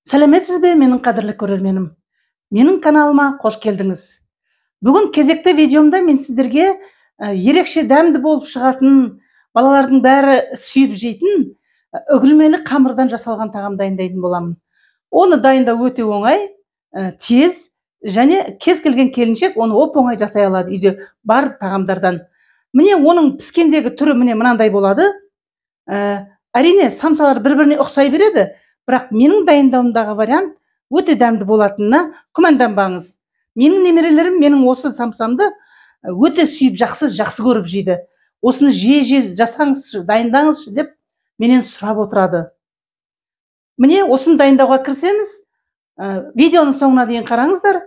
Сәлеметсіз бе, менің қадірлі көрерменім? Менің каналыма қош келдіңіз. Бүгін кезекті видеомда мен сіздерге ерекше дәмді болып шығатын, балалардың бәрі сүйіп жейтін үгілмелі қамырдан жасалған тағам дайындайтын боламын. Оны дайындау өте оңай, тез және кез келген келіншек оны оп-оңай жасай алады үйде бар тағамдардан. Міне оның піскендегі түрі міне мынандай болады. Әрине, самсалар бір-біріне ұқсай береді, бірақ менің дайындауымдағы вариант өте дәмді болатынына күмәнданбаңыз. Менің немерелерім менің осы самсамды өте сүйіп жақсы көріп жейді. Осыны жиі жасаңызшы, дайындаңызшы деп менен сұрап отырады. Міне осыны дайындауға кірісеміз. Видеоның соңына дейін қараңыздар.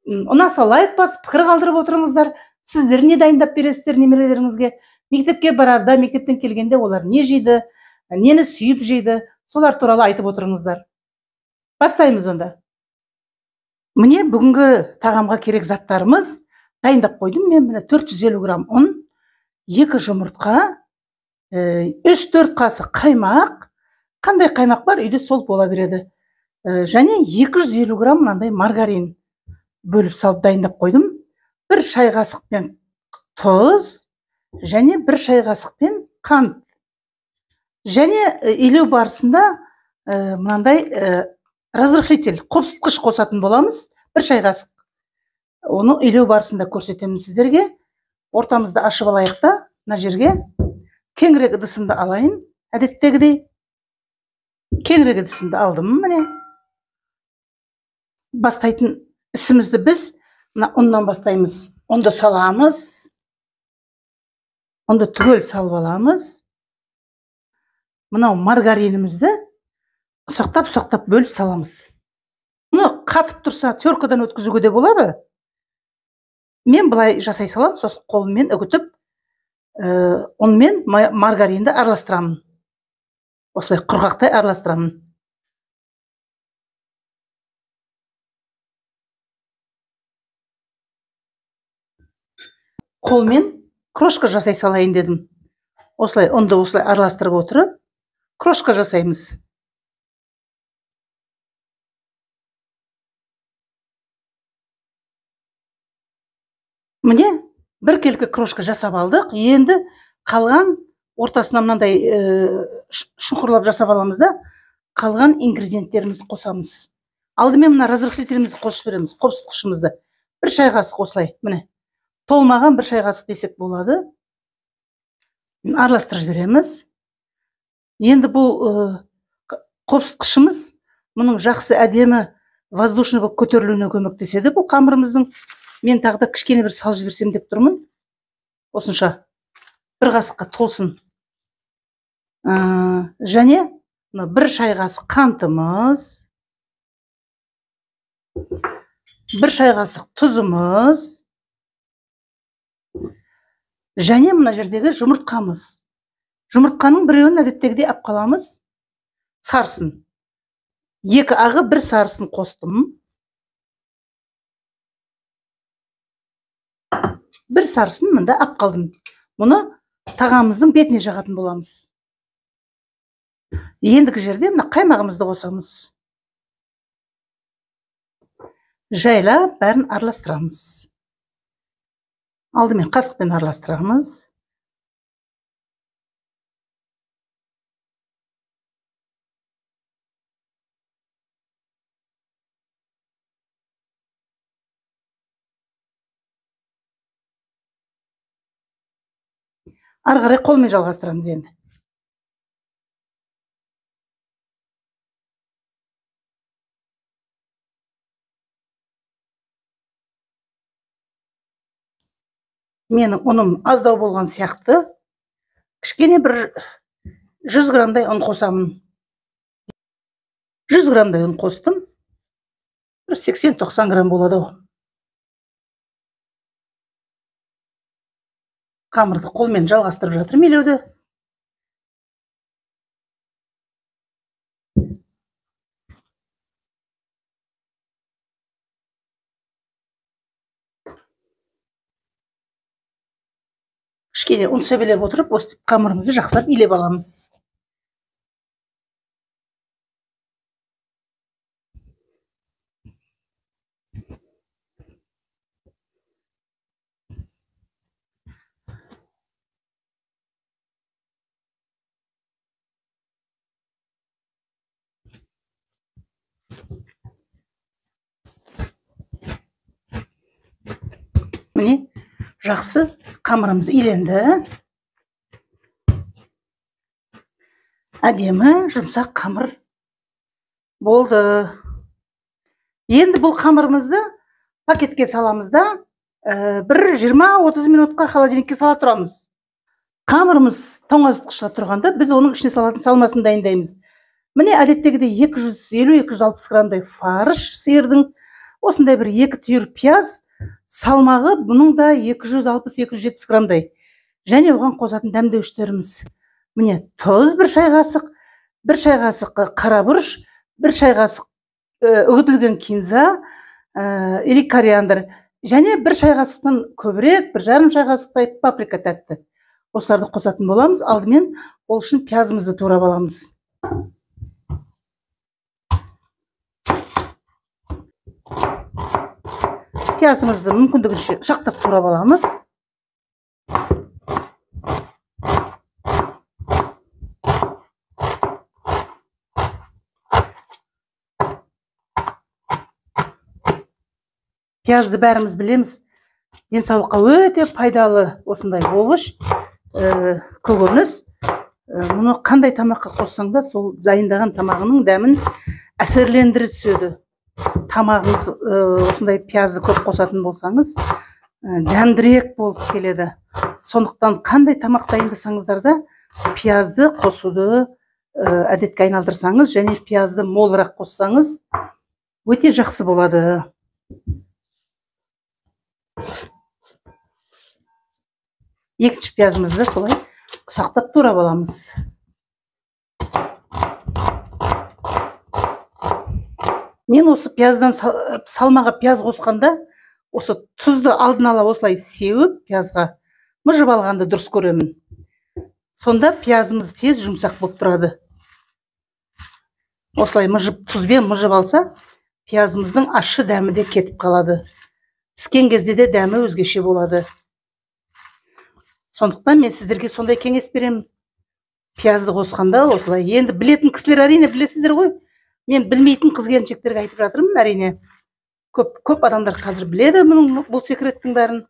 Ұнаса лайк басып, пікір қалдырып отырыңыздар. Сіздер не дайындап бересіздер немерелеріңізге? Мектепке барарда, мектептен келгенде олар не жейді, нені сүйіп жейді, солар туралы айтып отырыңыздар. Бастаймыз онда. Міне бүгінгі тағамға керек заттарымыз дайындап қойдым. Мен міне 450 грамм ұн, 2 жұмыртқа, 3-4 қасық қаймақ. Қандай қаймақ бар, үйде сол бола береді. Және 250 грамм мынандай маргарин бөліп салып дайындап қойдым. 1 шай қасықпен тұз және 1 шай қасықпен қант. Және илеу барысында мынандай разрыхлитель, қопсытқыш қосатын боламыз. 1 шай қасық. Оны илеу барысында көрсетемін сіздерге. Ортамызды ашып алайық та, мына жерге кеңірек ыдысымды алайын. Әдеттегідей кеңірек ыдысымды алдым. Міне бастайтын ісімізді біз мына ұннан бастаймыз. Ұнды саламыз. Ұнды түгел салып аламыз. Мынау маргаринімізді ұсақтап бөліп саламыз. Мұны қатып тұрса теркадан өткізуге де болады. Мен былай жасай салам, сосын қолыммен үгітіп, ұнмен маргаринді араластырамын. Осылай құрғақтай араластырамын. Қолмен крошка жасай салайын дедім. Осылай ұнды осылай араластырып отырып, крошка жасаймыз. Міне, 1 келкі крошка жасап алдық. Енді қалған ортасына мынандай шұңқырлап жасап аламыз да, қалған ингредиенттерімізді қосамыз. Алдымен мына разрыхлителімізді қосып береміз, қопсытқышымызды. 1 шай қасық осылай, міне. Толмаған 1 шай қасық десек болады. Араластырып жібереміз. Енді бұл қопсытқышымыз мұның жақсы әдемі воздушный болып көтерілуіне көмектеседі. Бұл қамырымыздың мен тағы да кішкене бір салып жіберсем деп тұрмын. Осынша 1 қасыққа толсын. Және 1 шай қасық қантымыз, 1 шай қасық тұзымыз, және мына жердегі жұмыртқамыз. Жұмыртқаның біреуін әдеттегідей алып қаламыз. Сарысын. 2 ағы 1 сарысын қостым. 1 сарысын мында алып қалдым. Мұны тағамымыздың бетіне жағатын боламыз. Ендігі жерде мына қаймағымызды қосамыз. Жайлап бәрін араластырамыз. Алдымен қасықпен араластырамыз. Ары қарай қолмен жалғастырамыз енді. Менің ұным аздау болған сияқты, кішкене бір 100 грамдай ұн қосамын. 100 грамдай ұн қостым. 80-90 грамм болады. Қамырды қолмен жалғастырып жатырмын илеуді. Кішкене ұн себелеп отырып, осы қамырымызды жақсылап илеп аламыз. Міне, жақсы қамырымыз иленді. Әдемі жұмсақ қамыр болды. Енді бұл қамырымызды пакетке саламыз да, бір 20-30 минутқа холодильникке сала тұрамыз. Қамырымыз тоңазытқышта тұрғанда біз оның ішіне салатын салмасын дайындаймыз. Міне, әдеттегідей 250-260 грамдай фарш сиырдың, осындай бір 2 түйір пияз, салмағы бұның да 260-270 грамдай. Және оған қосатын дәмдеуіштеріміз. Міне, тұз 1 шай қасық, 1 шай қасық қара бұрыш, 1 шай қасық үгітілген кинза или кориандр, және 1 шай қасықтан көбірек, 1,5 шай қасықтай паприка тәтті. Осыларды қосатын боламыз. Алдымен ол үшін пиязымызды турап аламыз. Пиязымызды мүмкіндігінше ұсақтап турап аламыз. Пиязды бәріміз білеміз, денсаулыққа өте пайдалы осындай овыш, көкөніс. Мұны қандай тамаққа қоссаң да, сол дайындаған тамағының дәмін әсерлендіре түседі. Тамағыңыз осындай пиязды көп қосатын болсаңыз, дәмдірек болып келеді. Сондықтан қандай тамақ дайындасаңыздар да пиязды қосуды әдетке айналдырсаңыз, және пиязды молырақ қоссаңыз, өте жақсы болады. Екінші пиязымызды солай ұсақтап турап аламыз. Мен осы пияздан салмаға пияз қосқанда, осы тұзды алдын ала осылай сеуіп, пиязға мұжып алғанды дұрыс көремін. Сонда пиязымыз тез жұмсақ болып тұрады. Осылай тұзбен мұжып алса, пиязымыздың ащы дәмі де кетіп қалады. Піскен кезде де дәмі өзгеше болады. Сондықтан мен сіздерге сондай кеңес беремін. Пиязды қосқанда осылай. Енді білетін кісілер әрине білесіздер ғой. Мен білмейтін қыз-келіншектерге айтып жатырмын, әрине. Көп адамдар қазір біледі бұл секреттің бәрін.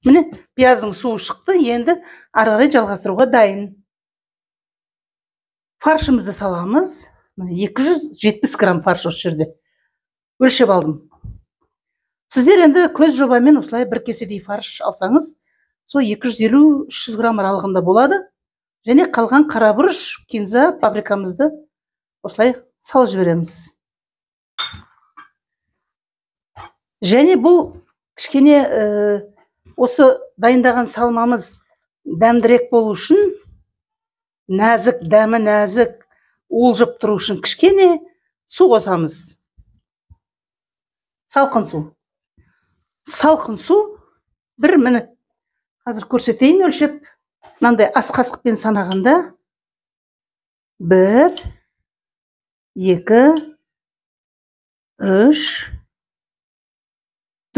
Міне, пияздың суы шықты, енді ары қарай жалғастыруға дайын. Фаршымызды саламыз. 270 грамм фарш осы жерде. Өлшеп алдым. Сіздер енді көз жобамен осылай бір кеседей фарш алсаңыз, сол 250-300 грамм аралығында болады. Және қалған қара бұрыш, кинза, паприкамызды осылай салып жібереміз. Және бұл кішкене осы дайындаған салмамыз дәмдірек болу үшін, нәзік, дәмі нәзік, уылжып тұру үшін кішкене су қосамыз. Салқын су. Салқын су бір міне қазір көрсетейін өлшеп. Мынандай ас қасықпен санағанда 1, 2, 3,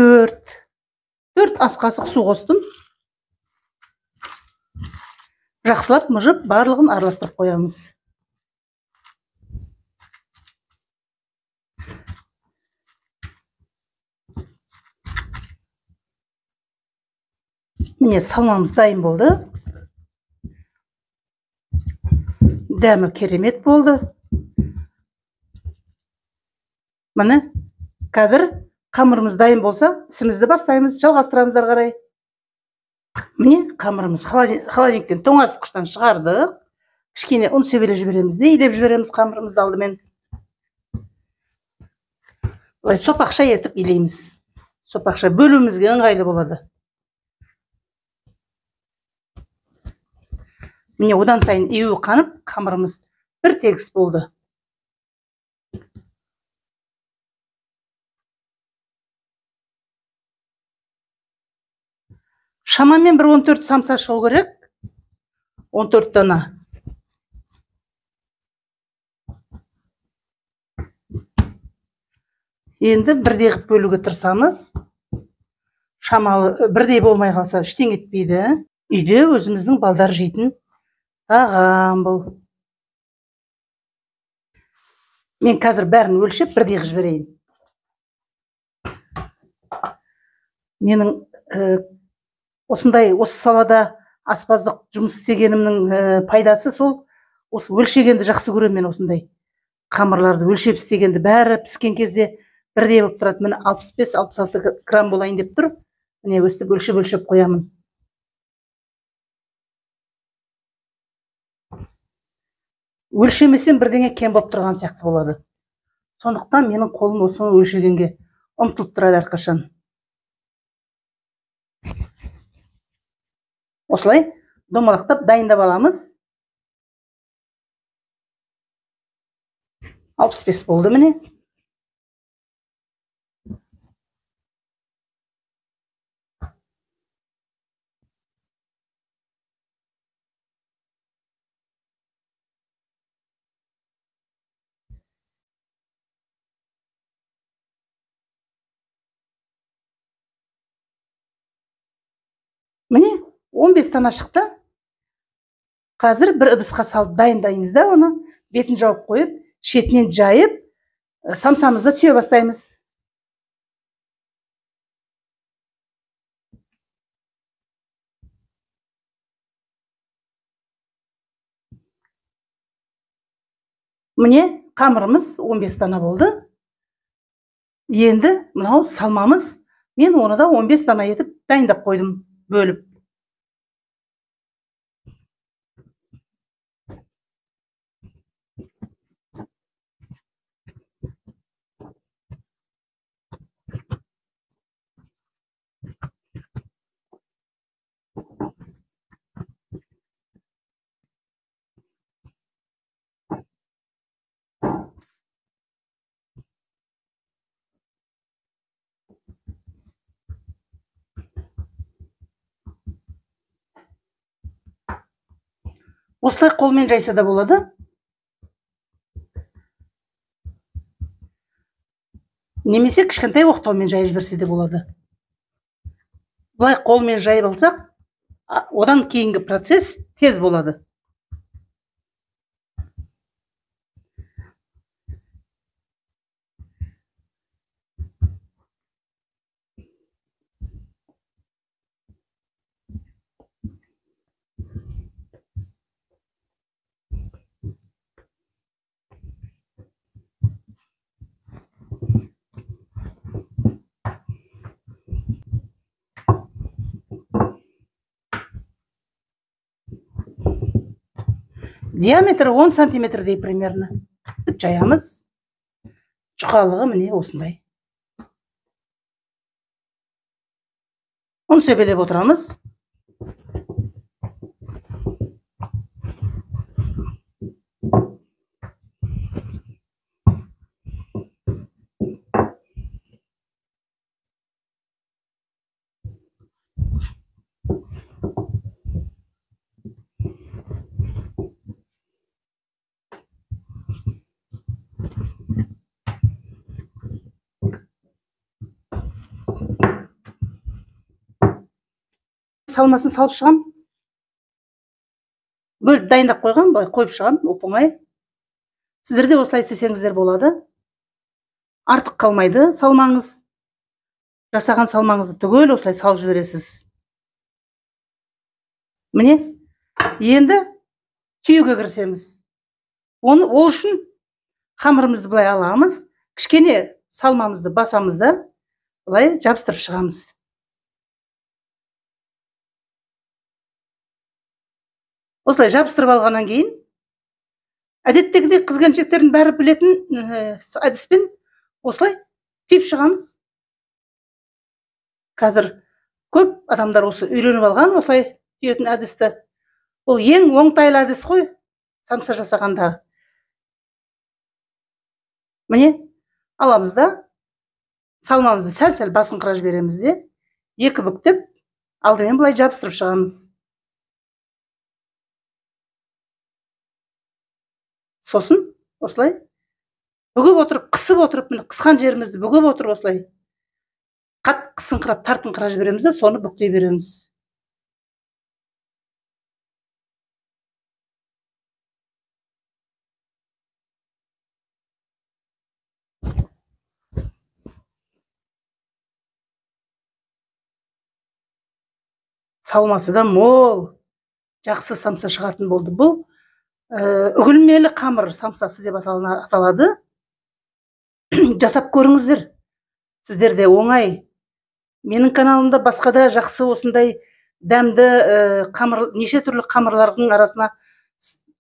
4 ас қасық су қостым. Жақсылап мұжып, барлығын араластырып қоямыз. Міне, салмамыз дайын болды. Дәмі керемет болды. Міне, қазір қамырымыз дайын болса, ісімізді бастаймыз, жалғастырамыз ары қарай. Міне, қамырымыз холодильниктен тоңазытқыштан шығардық. Кішкене ұн себелеп жібереміз де, илеп жібереміз қамырымызды алдымен. Сопақша етіп илейміз. Сопақша бөлуімізге ыңғайлы болады. Міне, одан сайын еуі қанып, қамырымыз бір тегіс болды. Шамамен бір 14 самса шығу керек. 14 дана. Енді бірдей қып бөлуге тырысамыз. Шамалы бірдей болмай қалса ештеңе етпейді. Үйде өзіміздің балдар жейтін тағам бұл. Мен қазір бәрін өлшеп бірдей қып жіберейін. менің осы салада аспаздық жұмыс істегенімнің пайдасы сол, осы өлшегенді жақсы көремін мен. Осындай қамырларды өлшеп істегенді, бәрі піскен кезде бірдей болып тұрады. Міне 65-66 грамм болайын деп тұр. Міне өстіп өлшеп қоямын. Өлшемесем бірдеңе кем болып тұрған сияқты болады. Сондықтан менің қолым осыны өлшегенге ұмтылып тұрады әрқашан. Осылай домалақтап дайындап аламыз. 65 болды міне. Міне 15 дана шықты. Қазір бір ыдысқа салып дайындаймыз да, оны бетін жауып қойып, шетінен жайып, самсамызды түйе бастаймыз. Міне қамырымыз 15 дана болды. Енді мынау салмамыз, мен оны да 15 дана етіп дайындап қойдым, бөліп. Осылай қолмен жайса да болады. Немесе кішкентай оқтаумен жайып жіберсе де болады. Бұлай қолмен жайып алсақ, одан кейінгі процесс тез болады. Диаметрі 10 сантиметрдей примерно. Жаямыз. Жұқалығы міне осындай. Оны сөбелеп отырамыз. Салмасын салып шығам. Бөліп дайындап қойған, былай қойып шығам, оп-оңай. Сіздер де осылай істесеңіздер болады. Артық қалмайды салмаңыз. Жасаған салмаңызды түгел осылай салып жібересіз. Міне, енді түйеге кірісеміз. Ол үшін қамырымызды былай аламыз, кішкене салмамызды басамыз да, былай жабыстырып шығамыз. Осылай жабыстырып алғаннан кейін, әдеттегідей қыз-келіншектердің бәрі білетін әдіспен осылай түйіп шығамыз. Қазір көп адамдар осы үйреніп алған осылай түйетін әдісті. Ол ең оңтайлы әдіс қой, самса жасағанда. Міне, аламыз да, салмамызды сәл-сәл басыңқыра жібереміз де, екі бүктеп, алдымен былай жабыстырып шығамыз. Сосын осылай бүгіп отырып, қысып отырып, қысқан жерімізді бүгіп отырып осылай қатты қысыңқырап, тартыңқыра жібереміз де, соны бүктей береміз. салмасы да мол, жақсы самса шығатын болды. Бұл үгілмелі қамыр самсасы деп аталады. Жасап көріңіздер. Сіздерде оңай. Менің каналымда басқа да жақсы осындай дәмді қамыр, неше түрлі қамырлардың арасына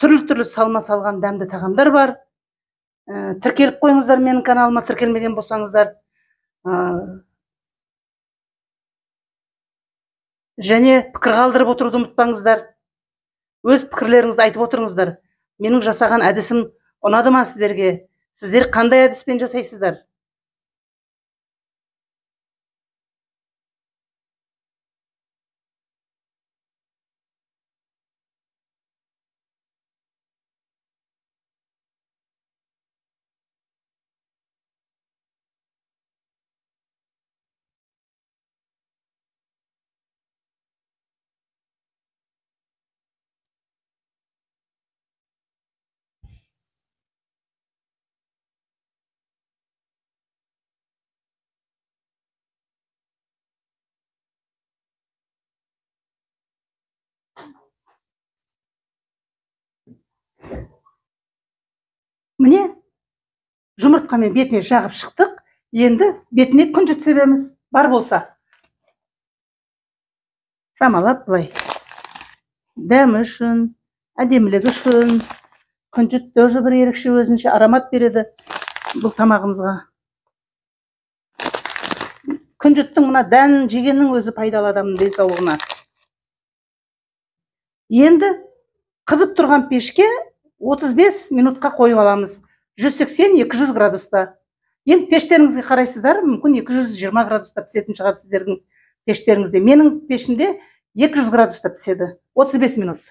түрлі салма салған дәмді тағамдар бар. Тіркеліп қойыңыздар менің каналыма, тіркелмеген болсаңыздар. Және пікір қалдырып отыруды ұмытпаңыздар. Өз пікірлеріңізді айтып отырыңыздар. Менің жасаған әдісім ұнады ма сіздерге? Сіздер қандай әдіспен жасайсыздар? Міне, жұмыртқамен бетіне жағып шықтық. Енді бетіне күнжіт себеміз. Бар болса. Шамалап былай. Дәмі үшін, әдемілігі үшін. Күнжіт тоже бір ерекше өзінше аромат береді бұл тамағымызға. Күнжіттің мына дәнін жегеннің өзі пайдалы адамның денсаулығына. Енді қызып тұрған пешке 35 минутқа қойып аламыз. 180-200 градуста. Енді пештеріңізге қарайсыздар, мүмкін 220 градуста пісетін шығар сіздердің пештеріңізде. Менің пешімде 200 градуста піседі. 35 минут.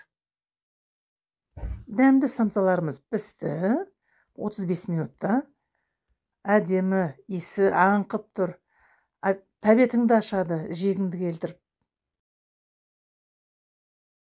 Дәмді самсаларымыз пісті. 35 минутта. Әдемі, иісі аңқып тұр. Тәбетіңді ашады, жегіңді келтіріп.